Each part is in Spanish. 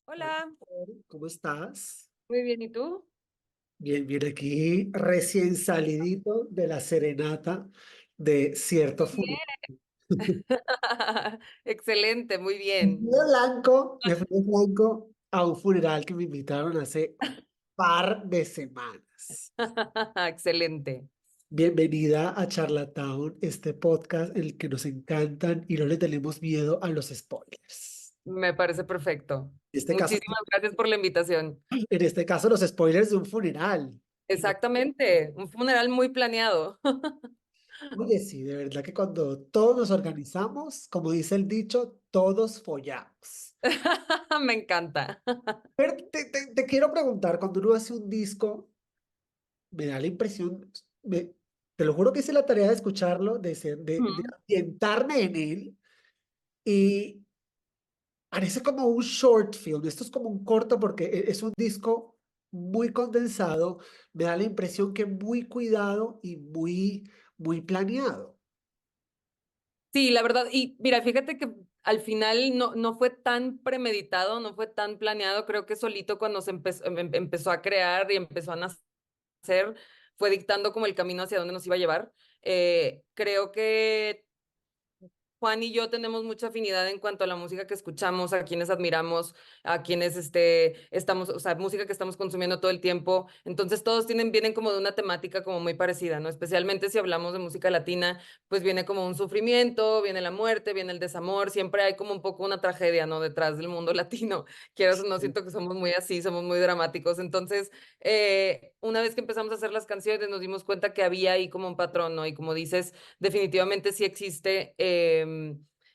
Hola, Hola, ¿cómo estás? muy bien, ¿y tú? Bien, bien, aquí recién salidito de la serenata de cierto funeral. Bien. Excelente, muy bien. Me fui de blanco a un funeral que me invitaron hace par de semanas. Excelente, Bienvenida a Charlatown, este podcast en el que nos encantan y no le tenemos miedo a los spoilers. me parece perfecto. En este caso, Muchísimas gracias por la invitación. en este caso los spoilers de un funeral. Y no. Exactamente, un funeral muy planeado. Oye, sí, de verdad que cuando todos nos organizamos, como dice el dicho, todos follamos. Me encanta. Pero te quiero preguntar, cuando uno hace un disco, me da la impresión, te lo juro que hice la tarea de escucharlo, de Ujú. ambientarme en él, y parece como un short film. Esto es como un corto porque es un disco muy condensado. Me da la impresión que muy cuidado y muy planeado. Sí, la verdad, y mira, fíjate que al final no fue tan premeditado, no fue tan planeado, creo que solito cuando empezó a crear y empezó a nacer, fue dictando como el camino hacia dónde nos iba a llevar. Creo que Juan y yo tenemos mucha afinidad en cuanto a la música que escuchamos, a quienes admiramos, a quienes estamos, o sea, música que estamos consumiendo todo el tiempo. Entonces todos vienen como de una temática como muy parecida, ¿no? Especialmente si hablamos de música latina, pues viene como un sufrimiento, viene la muerte, viene el desamor, siempre hay como un poco una tragedia, ¿no? Detrás del mundo latino. Quieras o no, siento que somos muy así, somos muy dramáticos. Entonces, una vez que empezamos a hacer las canciones, nos dimos cuenta que había ahí como un patrón, ¿no? Y como dices, definitivamente sí existe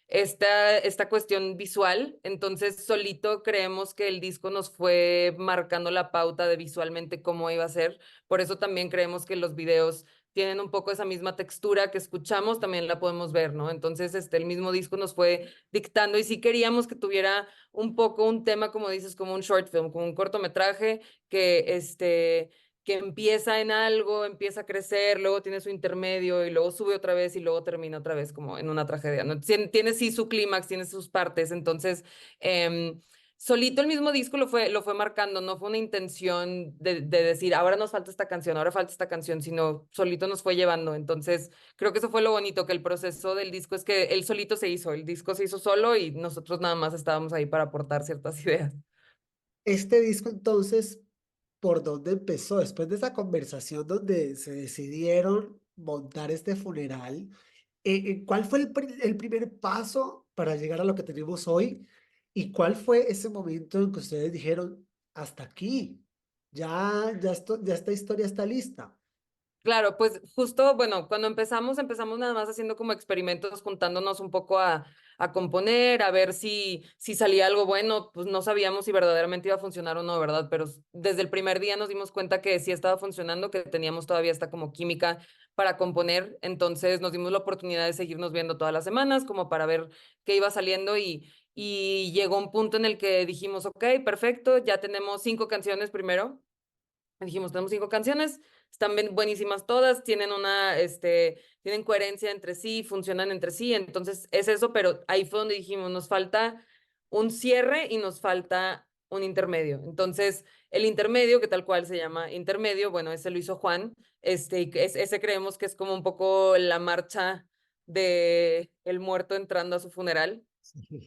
esta cuestión visual. Entonces, solito creemos que el disco nos fue marcando la pauta de visualmente cómo iba a ser. Por eso también creemos que los videos tienen un poco esa misma textura que escuchamos, también la podemos ver, ¿no? Entonces, el mismo disco nos fue dictando y sí queríamos que tuviera un poco un tema, como dices, como un short film, como un cortometraje que empieza en algo, empieza a crecer, luego tiene su intermedio y luego sube otra vez y luego termina otra vez como en una tragedia, ¿no? Tiene sí su clímax, tiene sus partes, entonces solito el mismo disco lo fue marcando, no fue una intención de decir, ahora nos falta esta canción, ahora falta esta canción, sino solito nos fue llevando, entonces creo que eso fue lo bonito, que el proceso del disco es que él solito se hizo, el disco se hizo solo y nosotros nada más estábamos ahí para aportar ciertas ideas. Este disco entonces, ¿por dónde empezó? Después de esa conversación donde se decidieron montar este funeral, ¿cuál fue el primer paso para llegar a lo que tenemos hoy? ¿Y cuál fue ese momento en que ustedes dijeron, hasta aquí, ya esta historia está lista? Claro, pues justo, bueno, cuando empezamos nada más haciendo como experimentos, juntándonos un poco a componer, a ver si salía algo bueno, pues no sabíamos si verdaderamente iba a funcionar o no, ¿verdad? Pero desde el primer día nos dimos cuenta que sí estaba funcionando, que teníamos todavía esta como química para componer, entonces nos dimos la oportunidad de seguirnos viendo todas las semanas como para ver qué iba saliendo y llegó un punto en el que dijimos, ok, perfecto, ya tenemos 5 canciones primero. Dijimos, tenemos 5 canciones, están buenísimas todas, tienen coherencia entre sí, funcionan entre sí, entonces es eso, pero ahí fue donde dijimos, nos falta un cierre y nos falta un intermedio. Entonces, el intermedio, que tal cual se llama intermedio, bueno, ese lo hizo Juan, y ese creemos que es como un poco la marcha de el muerto entrando a su funeral,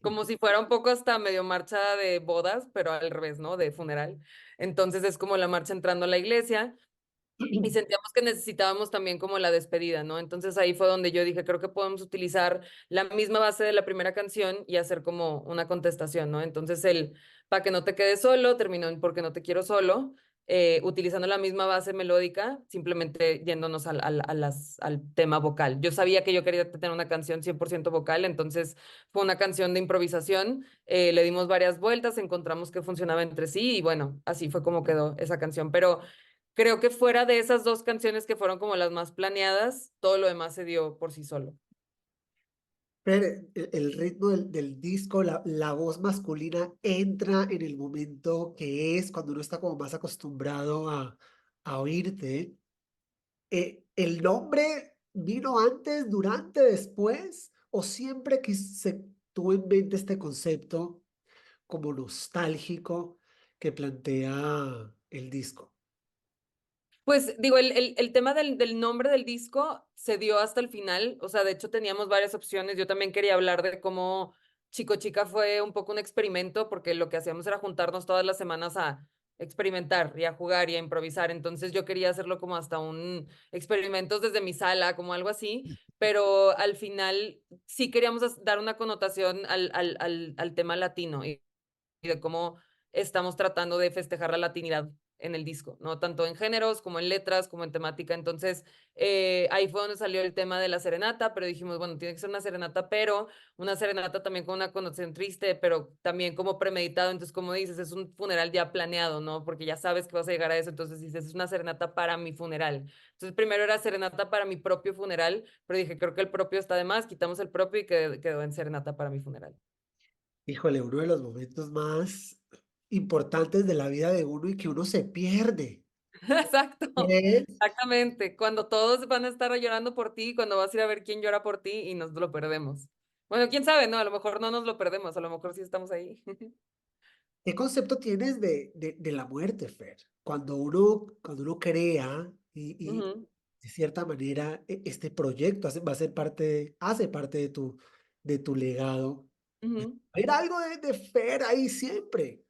como si fuera un poco hasta medio marcha de bodas, pero al revés, ¿no? De funeral. Entonces es como la marcha entrando a la iglesia y sentíamos que necesitábamos también como la despedida, ¿no? Entonces ahí fue donde yo dije, creo que podemos utilizar la misma base de la primera canción y hacer como una contestación, ¿no? Entonces el Pa' que no te quedes solo terminó en Porque no te quiero solo, utilizando la misma base melódica, simplemente yéndonos al tema vocal. Yo sabía que yo quería tener una canción 100% vocal, entonces fue una canción de improvisación, le dimos varias vueltas, encontramos que funcionaba entre sí y bueno, así fue como quedó esa canción, pero... Creo que fuera de esas 2 canciones que fueron como las más planeadas, todo lo demás se dio por sí solo. Pero el ritmo del disco, la voz masculina entra en el momento que es cuando uno está como más acostumbrado a oírte. ¿El nombre vino antes, durante, después? ¿O siempre que se tuvo en mente este concepto? como nostálgico que plantea el disco? Pues digo, el tema del nombre del disco se dio hasta el final, o sea, de hecho teníamos varias opciones, yo también quería hablar de cómo Chico Chica fue un poco un experimento, porque lo que hacíamos era juntarnos todas las semanas a experimentar y a jugar y a improvisar, entonces yo quería hacerlo como hasta un experimentos desde mi sala, como algo así, pero al final sí queríamos dar una connotación al tema latino y de cómo estamos tratando de festejar la latinidad en el disco, ¿no? Tanto en géneros como en letras, como en temática. Entonces, ahí fue donde salió el tema de la serenata, pero dijimos, bueno, tiene que ser una serenata, pero una serenata también con una connotación triste, pero también como premeditado. Entonces, como dices, es un funeral ya planeado, ¿no? Porque ya sabes que vas a llegar a eso. Entonces, dices, es una serenata para mi funeral. Entonces, primero era serenata para mi propio funeral, pero dije, creo que el propio está de más, quitamos el propio y quedó en serenata para mi funeral. Híjole, uno de los momentos más importantes de la vida de uno y que uno se pierde. Exacto, Es, exactamente. Cuando todos van a estar llorando por ti, cuando vas a ir a ver quién llora por ti y nos lo perdemos. Bueno, quién sabe, ¿no? A lo mejor no nos lo perdemos, a lo mejor sí estamos ahí. ¿qué concepto tienes de la muerte, Fer? Cuando uno crea y Ujú, de cierta manera este proyecto va a ser parte, hace parte de tu legado. ujú. Era algo de Fer ahí siempre.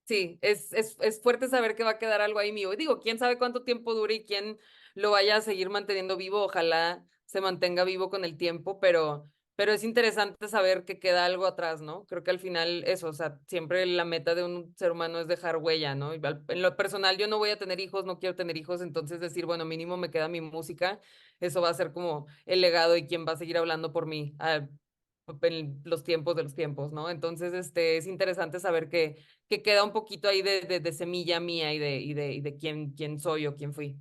Sí, es fuerte saber que va a quedar algo ahí mío. Y digo, quién sabe cuánto tiempo dure y quién lo vaya a seguir manteniendo vivo. Ojalá se mantenga vivo con el tiempo, pero es interesante saber que queda algo atrás, ¿no? Creo que al final eso, o sea, siempre la meta de un ser humano es dejar huella, ¿no? En lo personal, yo no voy a tener hijos, no quiero tener hijos, entonces decir, bueno, mínimo me queda mi música, eso va a ser como el legado y quién va a seguir hablando por mí. En los tiempos de los tiempos, ¿no? Entonces, es interesante saber que queda un poquito ahí de semilla mía y de quién soy o quién fui.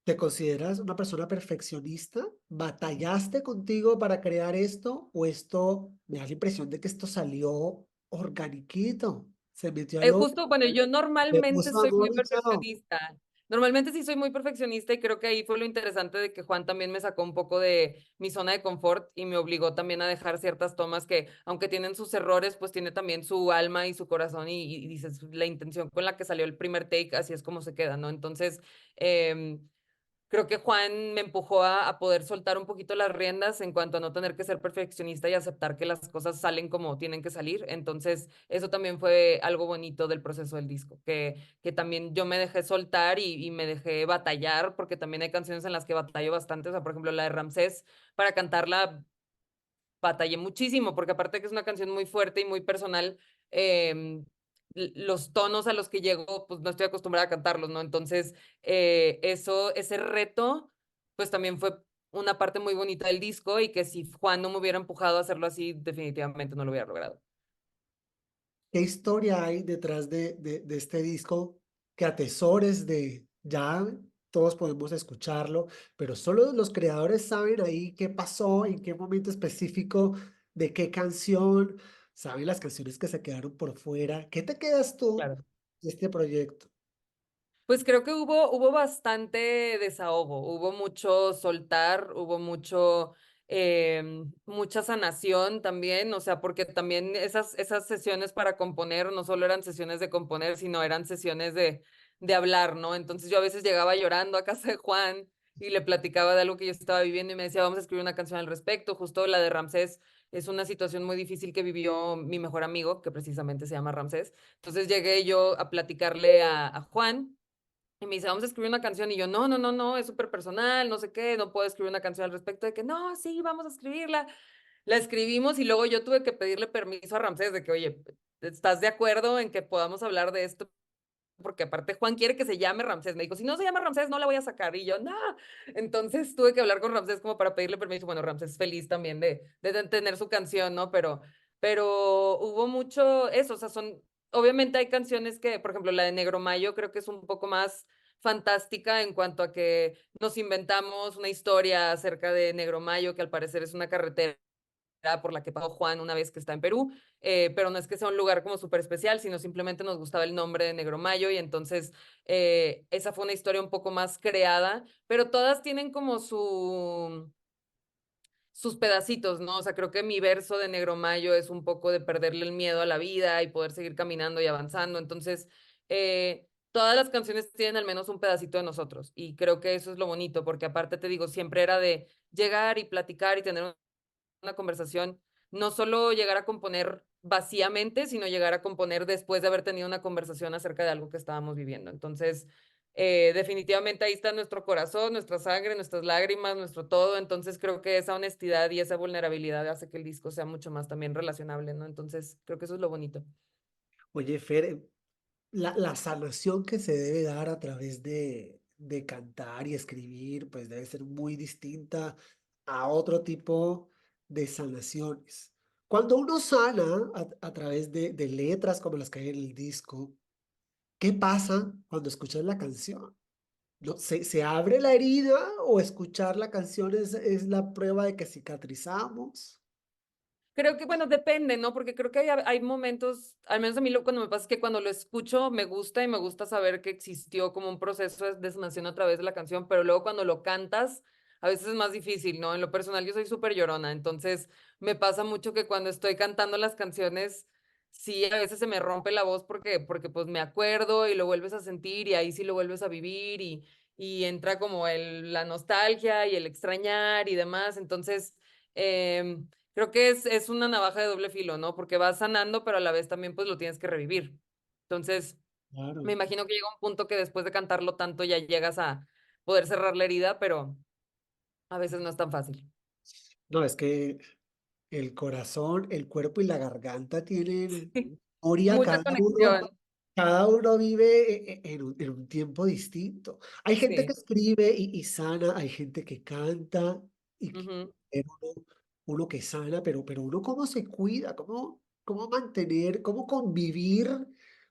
¿Te consideras una persona perfeccionista? ¿Batallaste contigo para crear esto? ¿O esto me da la impresión de que esto salió organiquito? Se metió a lo, Justo, bueno, yo le normalmente puso soy amor muy y chao. perfeccionista. Normalmente sí soy muy perfeccionista y creo que ahí fue lo interesante de que Juan también me sacó un poco de mi zona de confort y me obligó también a dejar ciertas tomas que, aunque tienen sus errores, pues tiene también su alma y su corazón y dices, la intención con la que salió el primer take, así es como se queda, ¿no? Entonces, creo que Juan me empujó a poder soltar un poquito las riendas en cuanto a no tener que ser perfeccionista y aceptar que las cosas salen como tienen que salir. Entonces, eso también fue algo bonito del proceso del disco, que también yo me dejé soltar y me dejé batallar, porque también hay canciones en las que batallo bastante. O sea, por ejemplo, la de Ramsés, para cantarla batallé muchísimo, porque aparte que es una canción muy fuerte y muy personal, los tonos a los que llego, pues no estoy acostumbrada a cantarlos, ¿no? Entonces, ese reto, pues también fue una parte muy bonita del disco y que si Juan no me hubiera empujado a hacerlo así, definitivamente no lo hubiera logrado. ¿Qué historia hay detrás de este disco que atesores de ya todos podemos escucharlo, pero solo los creadores saben ahí qué pasó, en qué momento específico, de qué canción, saben las canciones que se quedaron por fuera? ¿Qué te quedas tú Claro. de este proyecto? Pues creo que hubo bastante desahogo, hubo mucho soltar, hubo mucha sanación también, o sea, porque también esas sesiones para componer no solo eran sesiones de componer, sino eran sesiones de hablar, ¿no? Entonces yo a veces llegaba llorando a casa de Juan y le platicaba de algo que yo estaba viviendo y me decía, vamos a escribir una canción al respecto, justo la de Ramsés. Es una situación muy difícil que vivió mi mejor amigo, que precisamente se llama Ramsés. Entonces llegué yo a platicarle a Juan y me dice, vamos a escribir una canción. Y yo, no, no, no, no, es súper personal, no sé qué, no puedo escribir una canción al respecto. De que, no, sí, vamos a escribirla. La escribimos y luego yo tuve que pedirle permiso a Ramsés de que, oye, ¿estás de acuerdo en que podamos hablar de esto? Porque aparte Juan quiere que se llame Ramsés. Me dijo, si no se llama Ramsés, no la voy a sacar. Y yo, no. Entonces tuve que hablar con Ramsés como para pedirle permiso. Bueno, Ramsés feliz también de tener su canción, ¿no? Pero hubo mucho eso, o sea, obviamente hay canciones que, por ejemplo, la de Negro Mayo creo que es un poco más fantástica en cuanto a que nos inventamos una historia acerca de Negro Mayo, que al parecer es una carretera por la que pasó Juan una vez que está en Perú, pero no es que sea un lugar como súper especial, sino simplemente nos gustaba el nombre de Negro Mayo y entonces esa fue una historia un poco más creada, pero todas tienen como sus pedacitos, ¿no? O sea, creo que mi verso de Negro Mayo es un poco de perderle el miedo a la vida y poder seguir caminando y avanzando. Entonces, todas las canciones tienen al menos un pedacito de nosotros y creo que eso es lo bonito, porque aparte te digo, siempre era de llegar y platicar y tener una conversación, no solo llegar a componer vacíamente, sino llegar a componer después de haber tenido una conversación acerca de algo que estábamos viviendo. Entonces, definitivamente ahí está nuestro corazón, nuestra sangre, nuestras lágrimas, nuestro todo. Entonces, creo que esa honestidad y esa vulnerabilidad hace que el disco sea mucho más también relacionable, ¿no? Entonces, creo que eso es lo bonito. Oye, Fer, la sanación que se debe dar a través de cantar y escribir, pues debe ser muy distinta a otro tipo de sanaciones. Cuando uno sana a través de letras como las que hay en el disco, ¿qué pasa cuando escuchas la canción? ¿No? ¿Se abre la herida o escuchar la canción es la prueba de que cicatrizamos? Creo que, bueno, depende, ¿no? Porque creo que hay momentos, al menos a mí cuando me pasa es que cuando lo escucho me gusta y me gusta saber que existió como un proceso de sanación a través de la canción, pero luego cuando lo cantas, a veces es más difícil, ¿no? En lo personal yo soy súper llorona, entonces me pasa mucho que cuando estoy cantando las canciones, sí, a veces se me rompe la voz porque pues me acuerdo y lo vuelves a sentir y ahí sí lo vuelves a vivir y entra como la nostalgia y el extrañar y demás, entonces... creo que es una navaja de doble filo, ¿no? Porque vas sanando, pero a la vez también pues lo tienes que revivir. Entonces, me Claro. imagino que llega un punto que después de cantarlo tanto ya llegas a poder cerrar la herida, pero a veces no es tan fácil. No, es que el corazón, el cuerpo y la garganta tienen memoria, Mucha conexión. cada uno vive en un tiempo distinto. Hay gente que Sí. escribe y sana, hay gente que canta y que Ujú. uno, uno que sana, pero uno cómo se cuida, cómo mantener, cómo convivir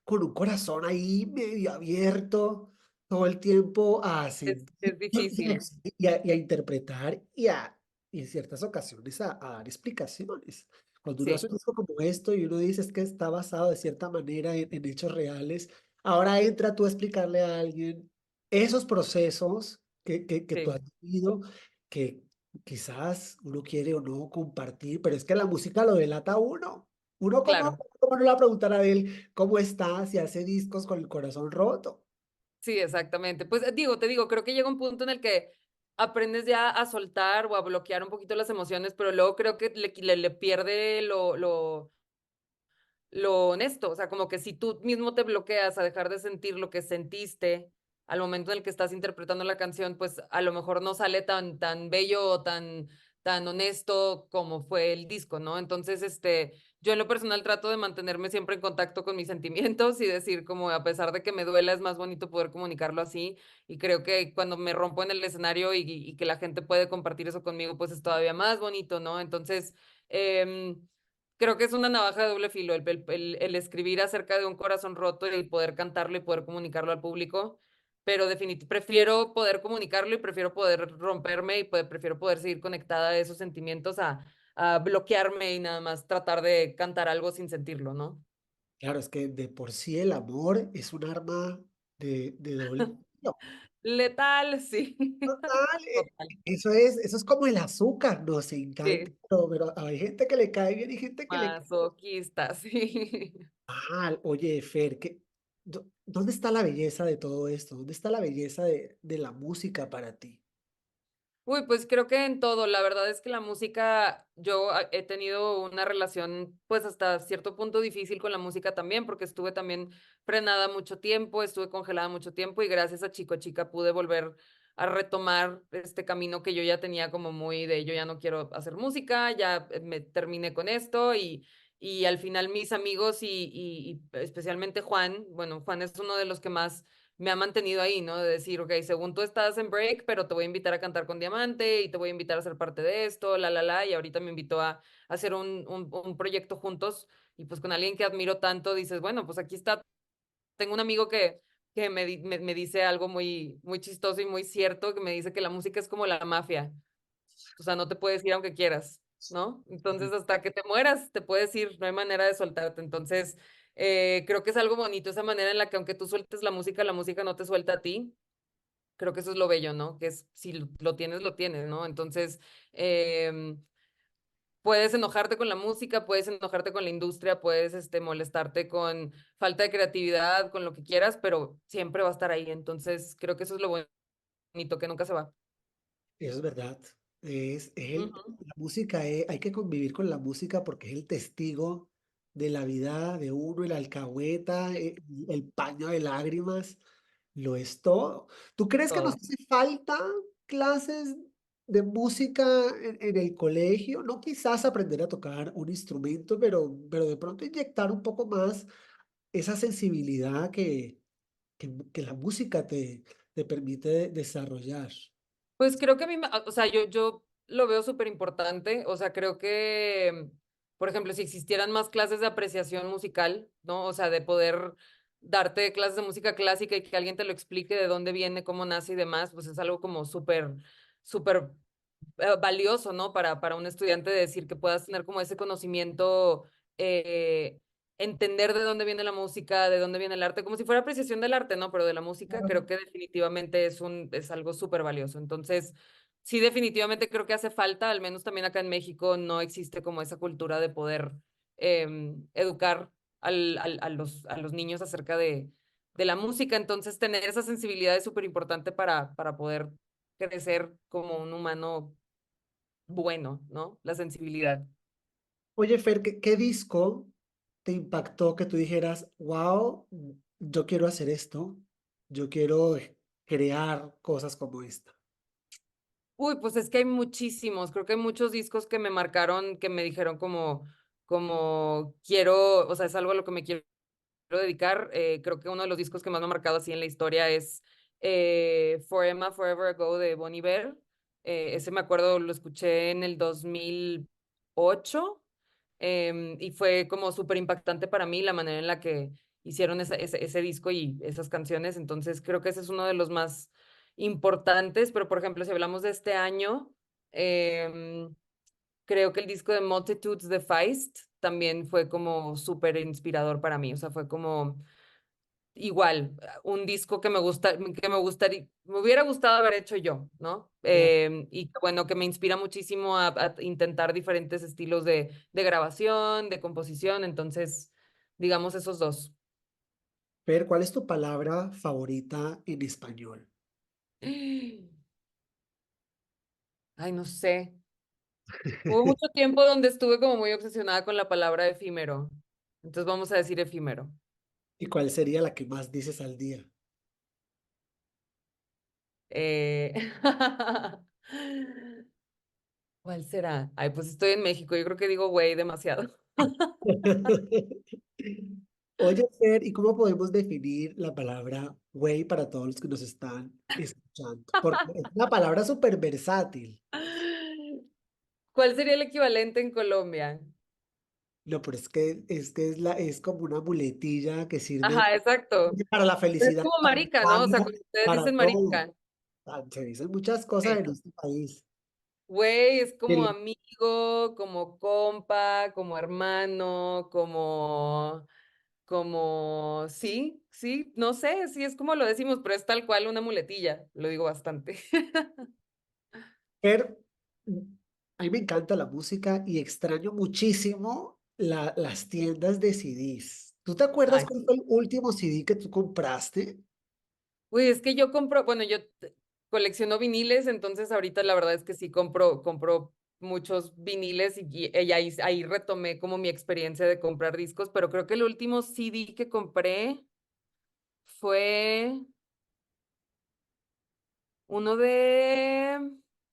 con un corazón ahí medio abierto todo el tiempo a sentir Es difícil. y a interpretar y en ciertas ocasiones a dar explicaciones. Cuando uno hace Sí, un disco como esto y uno dice es que está basado de cierta manera en hechos reales, ahora entra tú a explicarle a alguien esos procesos que tú sí, has vivido, que quizás uno quiere o no compartir, pero es que la música lo delata a uno. Uno claro. cómo no le va a preguntar a él cómo está, si hace discos con el corazón roto. Sí, exactamente. Pues te digo, creo que llega un punto en el que aprendes ya a soltar o a bloquear un poquito las emociones, pero luego creo que le pierde lo honesto, o sea, como que si tú mismo te bloqueas a dejar de sentir lo que sentiste al momento en el que estás interpretando la canción, pues a lo mejor no sale tan bello o tan honesto como fue el disco, ¿no? Entonces, yo en lo personal trato de mantenerme siempre en contacto con mis sentimientos y decir como a pesar de que me duela, es más bonito poder comunicarlo así y creo que cuando me rompo en el escenario y que la gente puede compartir eso conmigo, pues es todavía más bonito, ¿no? Entonces, creo que es una navaja de doble filo el escribir acerca de un corazón roto y poder cantarlo y poder comunicarlo al público, pero definitivamente prefiero poder comunicarlo y prefiero poder romperme y prefiero poder seguir conectada a esos sentimientos a bloquearme y nada más tratar de cantar algo sin sentirlo, ¿no? Claro, es que de por sí el amor es un arma de doble filo. Letal, sí. Total, Total. eso es como el azúcar, nos encanta, Sí, pero hay gente que le cae bien y gente que le cae masoquista, sí. mal. Oye, Fer, ¿dónde está la belleza de todo esto? ¿Dónde está la belleza de la música para ti? Uy, pues creo que en todo. La verdad es que la música, yo he tenido una relación, pues hasta cierto punto difícil con la música también, porque estuve también frenada mucho tiempo, estuve congelada mucho tiempo y gracias a Chico Chica pude volver a retomar este camino que yo ya tenía como muy de yo ya no quiero hacer música, ya me terminé con esto y al final mis amigos y especialmente Juan, bueno, Juan es uno de los que más me ha mantenido ahí, ¿no? De decir, ok, según tú estás en break, pero te voy a invitar a cantar con Diamante y te voy a invitar a ser parte de esto, y ahorita me invitó a hacer un proyecto juntos y pues con alguien que admiro tanto, dices, bueno, pues aquí está, tengo un amigo que me dice algo muy chistoso y muy cierto, que me dice que la música es como la mafia, o sea, no te puedes ir aunque quieras, ¿no? Entonces, hasta que te mueras, te puedes ir, no hay manera de soltarte. Entonces, creo que es algo bonito, esa manera en la que aunque tú sueltes la música no te suelta a ti. Creo que eso es lo bello, ¿no? Que es, si lo tienes, lo tienes, ¿no? Entonces, puedes enojarte con la música, puedes enojarte con la industria, puedes molestarte con falta de creatividad, con lo que quieras, pero siempre va a estar ahí. Entonces, creo que eso es lo bonito, que nunca se va. Eso es verdad. Ujú. La música, hay que convivir con la música porque es el testigo de la vida de uno, el alcahueta, el paño de lágrimas, lo es todo. ¿Tú crees que nos Todo. hace falta clases de música en el colegio? No quizás aprender a tocar un instrumento, pero de pronto inyectar un poco más esa sensibilidad que la música te permite desarrollar. Pues creo que a mí, o sea, yo lo veo súper importante, o sea, creo que, por ejemplo, si existieran más clases de apreciación musical, ¿no? O sea, de poder darte clases de música clásica y que alguien te lo explique de dónde viene, cómo nace y demás, pues es algo como súper valioso, ¿no? Para un estudiante decir que puedas tener como ese conocimiento, eh, entender de dónde viene la música, de dónde viene el arte, como si fuera apreciación del arte, ¿no? Pero de la música, creo que definitivamente es algo súper valioso. Entonces, sí, definitivamente creo que hace falta, al menos también acá en México, no existe como esa cultura de poder educar a los niños acerca de la música. Entonces, tener esa sensibilidad es súper importante para poder crecer como un humano bueno, ¿no? La sensibilidad. Oye, Fer, ¿qué disco te impactó que tú dijeras, wow, yo quiero hacer esto, yo quiero crear cosas como esta? Uy, pues es que hay muchísimos, creo que hay muchos discos que me marcaron, que me dijeron como quiero, o sea, es algo a lo que me quiero dedicar. Creo que uno de los discos que más me ha marcado así en la historia es Forever, Forever Ago de Bon Iver. Ese me acuerdo, lo escuché en el 2008, y fue como súper impactante para mí la manera en la que hicieron ese disco y esas canciones. Entonces creo que ese es uno de los más importantes, pero por ejemplo, si hablamos de este año, creo que el disco de Multitudes de Feist también fue como súper inspirador para mí, o sea, fue como igual, un disco me hubiera gustado haber hecho yo, ¿no? Ya. Y bueno, que me inspira muchísimo a intentar diferentes estilos de grabación, de composición, entonces, digamos esos dos. Fer, ¿cuál es tu palabra favorita en español? Ay, no sé. Hubo mucho tiempo donde estuve como muy obsesionada con la palabra efímero. Entonces vamos a decir efímero. ¿Y cuál sería la que más dices al día? Eh, ¿Cuál será? Ay, pues estoy en México. Yo creo que digo güey demasiado. Oye, Fer, ¿y cómo podemos definir la palabra güey para todos los que nos están escuchando? Porque es una palabra súper versátil. ¿Cuál sería el equivalente en Colombia? No, pero es como una muletilla que sirve Ajá, exacto. para la Es felicidad, como para el marica, ¿no? O sea, cambio, cuando ustedes para dicen todo. marica, Ah, se dicen muchas cosas güey. en este país. Güey es como El amigo, como compa, como hermano, sí, sí, no sé, sí es como lo decimos, pero es tal cual una muletilla, lo digo bastante. Fer, a mí me encanta la música y extraño muchísimo las tiendas de CDs. ¿Tú te acuerdas Ay, cuál fue el último CD que tú compraste? uy, es que yo compro, bueno, colecciono viniles, entonces ahorita la verdad es que sí compro muchos viniles y ahí retomé como mi experiencia de comprar discos, pero creo que el último CD que compré fue uno de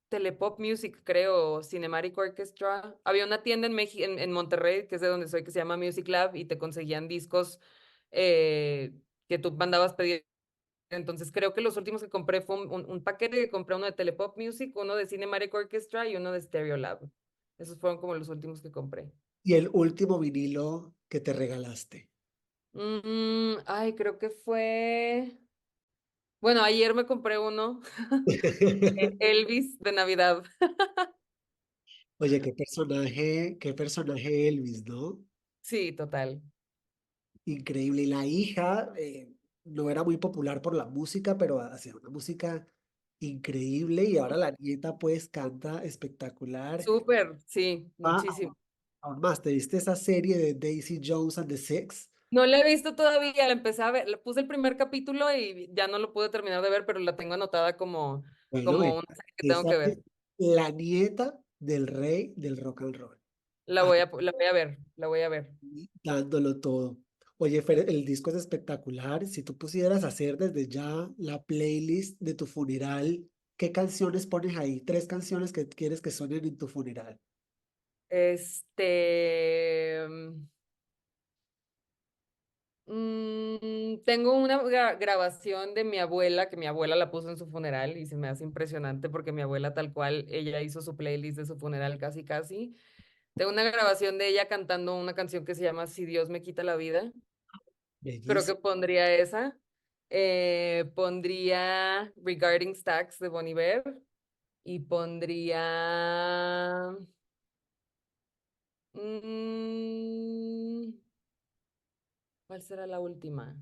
Telepop Music, creo, o Cinematic Orchestra. Había una tienda en Monterrey, que es de donde soy, que se llama Music Lab, y te conseguían discos eh, que tú mandabas pedir. Entonces creo que los últimos que compré fue un paquete que compré, uno de Telepop Music, uno de Cinematic Orchestra y uno de Stereolab. Esos fueron como los últimos que compré. Y el último vinilo que te regalaste. Ay, creo que fue. Bueno, ayer me compré uno, Elvis de Navidad. Oye, qué personaje Elvis, ¿no? Sí, total. Increíble. Y la hija no era muy popular por la música, pero hacía una música increíble y ahora la nieta pues canta espectacular. Súper, sí, Ah, muchísimo. aún más, ¿te viste esa serie de Daisy Jones and the Six? No la he visto todavía, la empecé a ver, le puse el primer capítulo y ya no lo pude terminar de ver, pero la tengo anotada como, Bueno, como una serie que tengo esa que es ver. la nieta del rey del rock and roll. La voy a ver, la voy a ver. Ahí dándolo todo. Oye, Fer, el disco es espectacular. Si tú pusieras hacer desde ya la playlist de tu funeral, ¿qué canciones pones ahí? Tres canciones que quieres que suenen en tu funeral. Este, tengo una grabación de mi abuela, que mi abuela la puso en su funeral y se me hace impresionante porque mi abuela tal cual, ella hizo su playlist de su funeral casi casi. Tengo una grabación de ella cantando una canción que se llama Si Dios me quita la vida. Creo que Bellísimo. pondría esa. Pondría Regarding Stacks de Bon Iver y pondría... mm, ¿cuál será la última?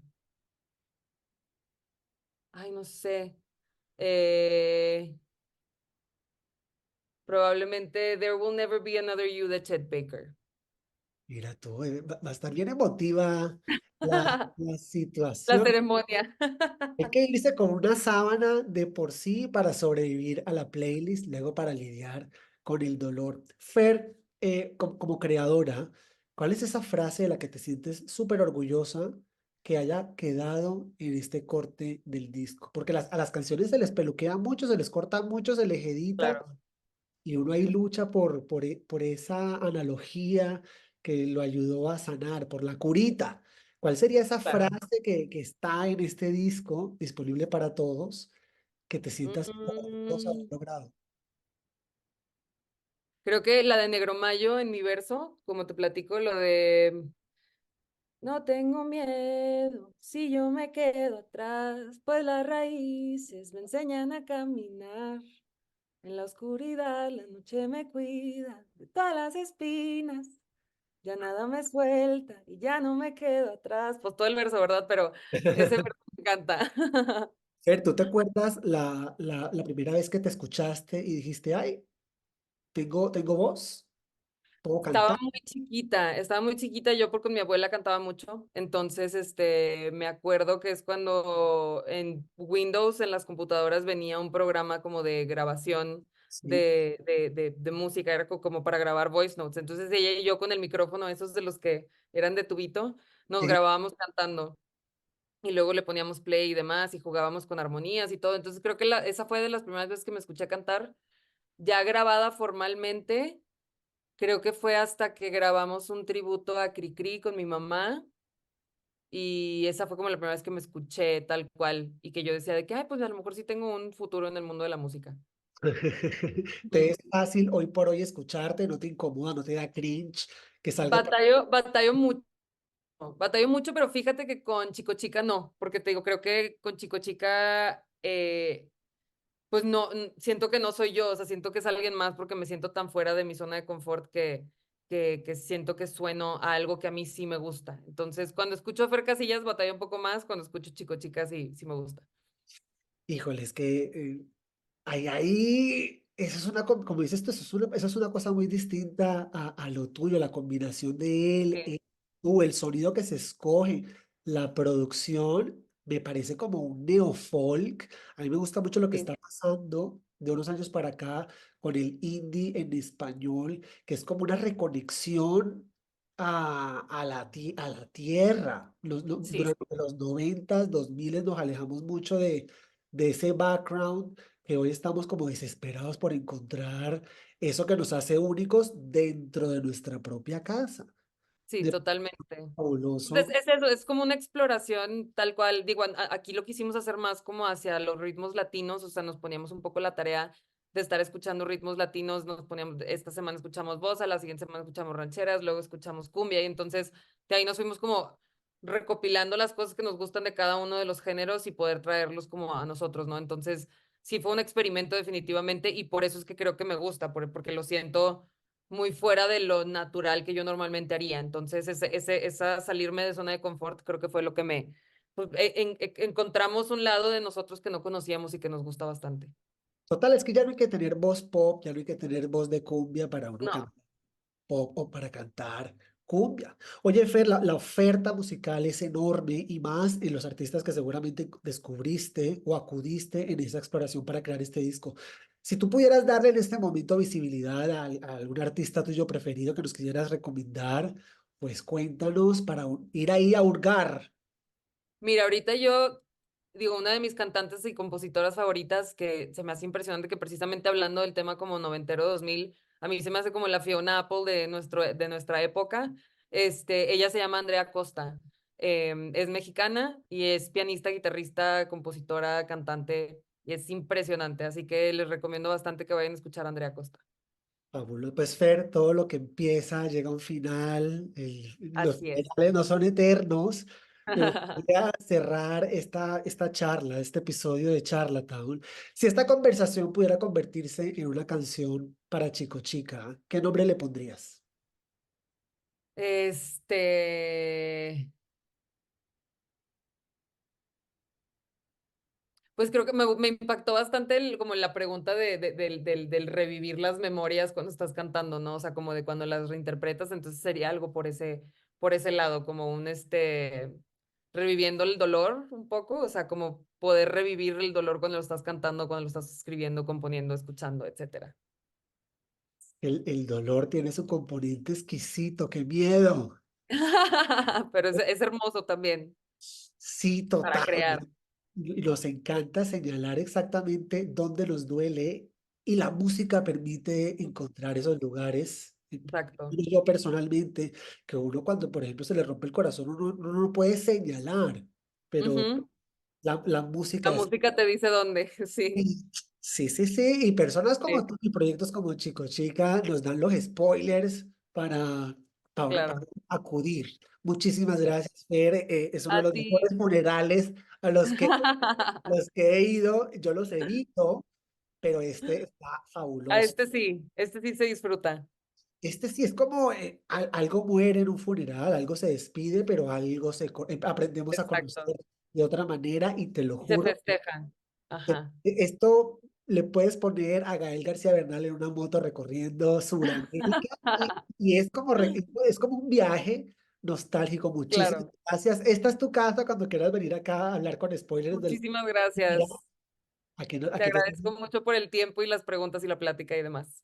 Ay, no sé. Eh, Probablemente There Will Never Be Another You de Chet Baker. Mira tú, va a estar bien emotiva la La situación. ceremonia. Hay que irse con una sábana de por sí para sobrevivir a la playlist, luego para lidiar con el dolor. Fer, como creadora, ¿cuál es esa frase de la que te sientes súper orgullosa que haya quedado en este corte del disco? Porque a las canciones se les peluquea mucho, se les corta mucho, se les edita Claro, y uno ahí lucha por esa analogía que lo ayudó a sanar, por la curita. ¿Cuál sería esa claro. frase que está en este disco disponible para todos que te sientas orgullosa de haber Mm, logrado? Creo que la de Negromayo en mi verso, como te platico, lo de no tengo miedo si yo me quedo atrás, pues las raíces me enseñan a caminar. En la oscuridad la noche me cuida de todas las espinas. Ya nada me suelta y ya no me quedo atrás. Pues todo el verso, ¿verdad? Pero ese verso me encanta. Fer, ¿tú te acuerdas la primera vez que te escuchaste y dijiste, ay, tengo voz, puedo cantar? Estaba muy chiquita yo porque mi abuela cantaba mucho. Entonces, me acuerdo que es cuando en Windows, en las computadoras, venía un programa como de grabación Sí. de música, era como para grabar voice notes. Entonces ella y yo con el micrófono, esos de los que eran de tubito, nos Sí. grabábamos cantando. Y luego le poníamos play y demás y jugábamos con armonías y todo. Entonces creo que esa fue de las primeras veces que me escuché cantar, ya grabada formalmente. Creo que fue hasta que grabamos un tributo a Cricri con mi mamá y esa fue como la primera vez que me escuché tal cual y que yo decía de que, ay, pues a lo mejor sí tengo un futuro en el mundo de la música. Te Mm. es fácil hoy por hoy escucharte, no te incomoda, no te da cringe que salga por... Batallo mucho, batallo mucho, pero fíjate que con Chico Chica no, porque te digo, creo que con Chico Chica, pues no, siento que no soy yo, o sea, siento que es alguien más porque me siento tan fuera de mi zona de confort que siento que sueno a algo que a mí sí me gusta. Entonces, cuando escucho a Fer Casillas batalla un poco más, cuando escucho Chico Chica sí me gusta. Híjole, es que eso es una, como dices tú, eso es una cosa muy distinta a lo tuyo, la combinación de él, Sí, tú, el sonido que se escoge, la producción, me parece como un neofolk. A mí me gusta mucho lo que sí, está pasando de unos años para acá con el indie en español, que es como una reconexión a la tierra. sí, Durante los 90, 2000 nos alejamos mucho de ese background que hoy estamos como desesperados por encontrar eso que nos hace únicos dentro de nuestra propia casa. sí, De totalmente. Pues fabuloso. es eso, es como una exploración tal cual, digo, aquí lo quisimos hacer más como hacia los ritmos latinos, o sea, nos poníamos un poco la tarea de estar escuchando ritmos latinos, nos poníamos, esta semana escuchamos bossa, la siguiente semana escuchamos rancheras, luego escuchamos cumbia, y entonces de ahí nos fuimos como recopilando las cosas que nos gustan de cada uno de los géneros y poder traerlos como a nosotros, ¿no? Entonces, sí fue un experimento definitivamente y por eso es que creo que me gusta, porque lo siento muy fuera de lo natural que yo normalmente haría. Entonces, esa salirme de zona de confort creo que fue lo que pues, encontramos un lado de nosotros que no conocíamos y que nos gusta bastante. Total, es que ya no hay que tener voz pop, ya no hay que tener voz de cumbia para uno No. cantar pop o para cantar cumbia. Oye, Fer, la oferta musical es enorme y más en los artistas que seguramente descubriste o acudiste en esa exploración para crear este disco. Si tú pudieras darle en este momento visibilidad a algún artista tuyo preferido que nos quisieras recomendar, pues cuéntanos para ir ahí a hurgar. Mira, ahorita yo digo, una de mis cantantes y compositoras favoritas que se me hace impresionante que precisamente hablando del tema como noventero 2000, a mí se me hace como la Fiona Apple de nuestra época. Ella se llama Andrea Costa. Es mexicana y es pianista, guitarrista, compositora, cantante y es impresionante. Así que les recomiendo bastante que vayan a escuchar a Andrea Costa. Fabuloso. Pues Fer, todo lo que empieza llega a un final, los Así es. finales no son eternos. Me gustaría cerrar esta charla, este episodio de Charlatown. Si esta conversación pudiera convertirse en una canción para Chico Chica, ¿qué nombre le pondrías? Este, Pues creo que me impactó bastante como la pregunta del revivir las memorias cuando estás cantando, ¿no? O sea, como de cuando las reinterpretas, entonces sería algo por ese lado, como reviviendo el dolor un poco, o sea, como poder revivir el dolor cuando lo estás cantando, cuando lo estás escribiendo, componiendo, escuchando, etcétera. El dolor tiene su componente exquisito, qué miedo. Pero es hermoso también Sí, para total. crear. Y nos encanta señalar exactamente dónde nos duele y la música permite encontrar esos lugares. Exacto. Y yo personalmente, que uno cuando, por ejemplo, se le rompe el corazón, uno no puede señalar, pero Ujú. la música La es... música te dice dónde, sí, Sí, sí, sí, sí, y personas como sí, tú y proyectos como Chico Chica nos dan los spoilers para claro. acudir. Muchísimas gracias, Fer. Es uno A de los ti. mejores funerales a los que he ido. Yo los evito, pero este está A fabuloso. este sí se disfruta. Este sí es como algo muere en un funeral, algo se despide, pero algo aprendemos a Exacto. conocer de otra manera y te lo Y se juro. festeja. Ajá. Esto le puedes poner a Gael García Bernal en una moto recorriendo Sudamérica y es como, es como un viaje nostálgico. Muchísimas Claro. gracias. Esta es tu casa cuando quieras venir acá a hablar con spoilers del... Muchísimas Mira, gracias. aquí, Te aquí te... agradezco mucho por el tiempo y las preguntas y la plática y demás.